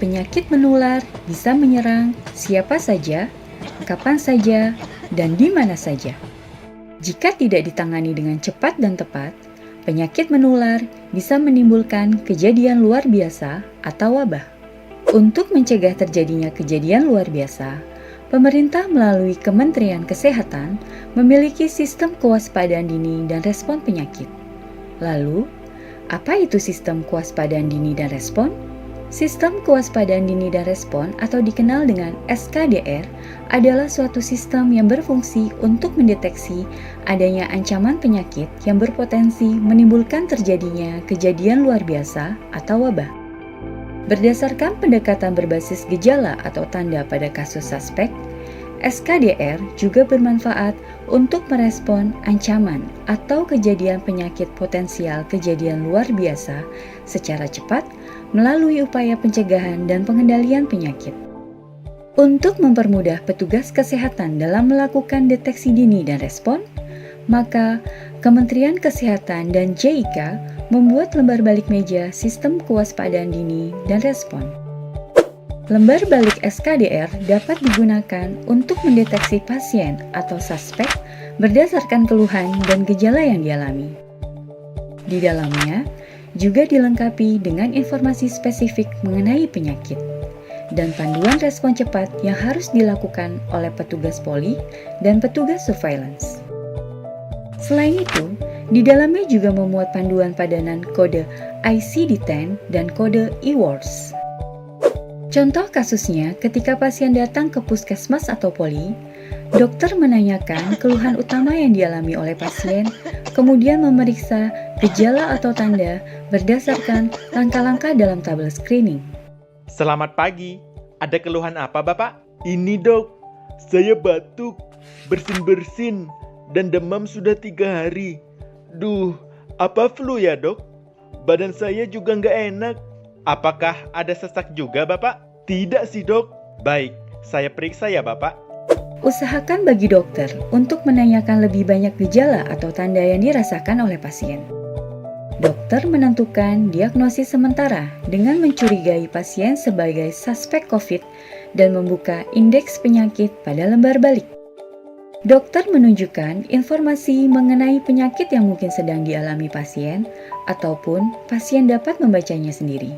Penyakit menular bisa menyerang siapa saja, kapan saja, dan di mana saja. Jika tidak ditangani dengan cepat dan tepat, penyakit menular bisa menimbulkan kejadian luar biasa atau wabah. Untuk mencegah terjadinya kejadian luar biasa, pemerintah melalui Kementerian Kesehatan memiliki sistem kewaspadaan dini dan respon penyakit. Lalu, apa itu sistem kewaspadaan dini dan respon? Sistem kewaspadaan dini dan respon atau dikenal dengan SKDR adalah suatu sistem yang berfungsi untuk mendeteksi adanya ancaman penyakit yang berpotensi menimbulkan terjadinya kejadian luar biasa atau wabah. Berdasarkan pendekatan berbasis gejala atau tanda pada kasus suspek, SKDR juga bermanfaat untuk merespon ancaman atau kejadian penyakit potensial kejadian luar biasa secara cepat melalui upaya pencegahan dan pengendalian penyakit. Untuk mempermudah petugas kesehatan dalam melakukan deteksi dini dan respon, maka Kementerian Kesehatan dan JIK membuat lembar balik meja sistem kewaspadaan dini dan respon. Lembar balik SKDR dapat digunakan untuk mendeteksi pasien atau suspek berdasarkan keluhan dan gejala yang dialami. Di dalamnya juga dilengkapi dengan informasi spesifik mengenai penyakit dan panduan respon cepat yang harus dilakukan oleh petugas poli dan petugas surveillance. Selain itu, di dalamnya juga memuat panduan padanan kode ICD-10 dan kode EWORS. Contoh kasusnya ketika pasien datang ke puskesmas atau poli, dokter menanyakan keluhan utama yang dialami oleh pasien, kemudian memeriksa gejala atau tanda berdasarkan langkah-langkah dalam tabel screening. Selamat pagi, ada keluhan apa Bapak? Ini dok, saya batuk, bersin-bersin, dan demam sudah 3 hari. Duh, apa flu ya dok? Badan saya juga nggak enak. Apakah ada sesak juga Bapak? Tidak sih dok. Baik, saya periksa ya Bapak. Usahakan bagi dokter untuk menanyakan lebih banyak gejala atau tanda yang dirasakan oleh pasien. Dokter menentukan diagnosis sementara dengan mencurigai pasien sebagai suspek COVID dan membuka indeks penyakit pada lembar balik. Dokter menunjukkan informasi mengenai penyakit yang mungkin sedang dialami pasien ataupun pasien dapat membacanya sendiri.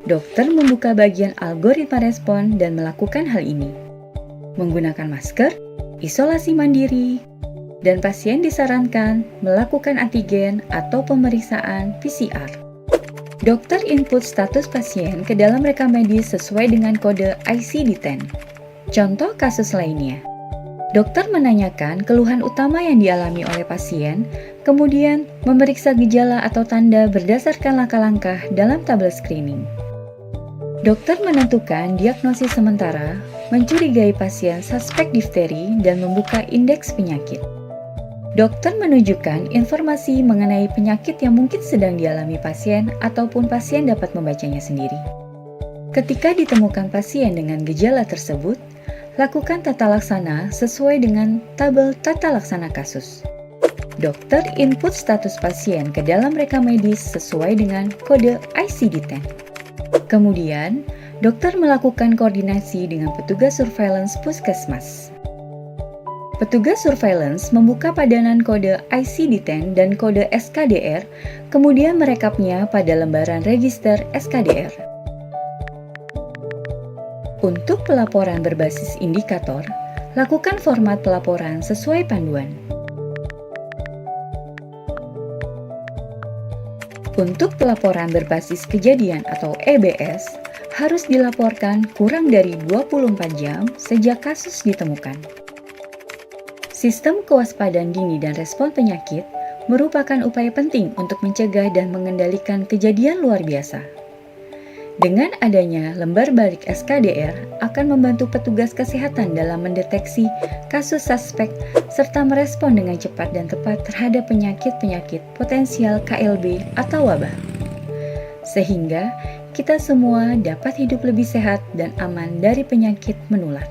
Dokter membuka bagian algoritma respon dan melakukan hal ini. Menggunakan masker, isolasi mandiri, dan pasien disarankan melakukan antigen atau pemeriksaan PCR. Dokter input status pasien ke dalam rekam medis sesuai dengan kode ICD-10. Contoh kasus lainnya. Dokter menanyakan keluhan utama yang dialami oleh pasien, kemudian memeriksa gejala atau tanda berdasarkan langkah-langkah dalam tabel screening. Dokter menentukan diagnosis sementara, mencurigai pasien suspek difteri dan membuka indeks penyakit. Dokter menunjukkan informasi mengenai penyakit yang mungkin sedang dialami pasien ataupun pasien dapat membacanya sendiri. Ketika ditemukan pasien dengan gejala tersebut, lakukan tata laksana sesuai dengan tabel tata laksana kasus. Dokter input status pasien ke dalam rekam medis sesuai dengan kode ICD-10. Kemudian, dokter melakukan koordinasi dengan petugas surveillance puskesmas. Petugas surveillance membuka padanan kode ICD-10 dan kode SKDR, kemudian merekapnya pada lembaran register SKDR. Untuk pelaporan berbasis indikator, lakukan format pelaporan sesuai panduan. Untuk pelaporan berbasis kejadian atau EBS, harus dilaporkan kurang dari 24 jam sejak kasus ditemukan. Sistem kewaspadaan dini dan respon penyakit merupakan upaya penting untuk mencegah dan mengendalikan kejadian luar biasa. Dengan adanya lembar balik SKDR akan membantu petugas kesehatan dalam mendeteksi kasus suspek serta merespon dengan cepat dan tepat terhadap penyakit-penyakit potensial KLB atau wabah. Sehingga kita semua dapat hidup lebih sehat dan aman dari penyakit menular.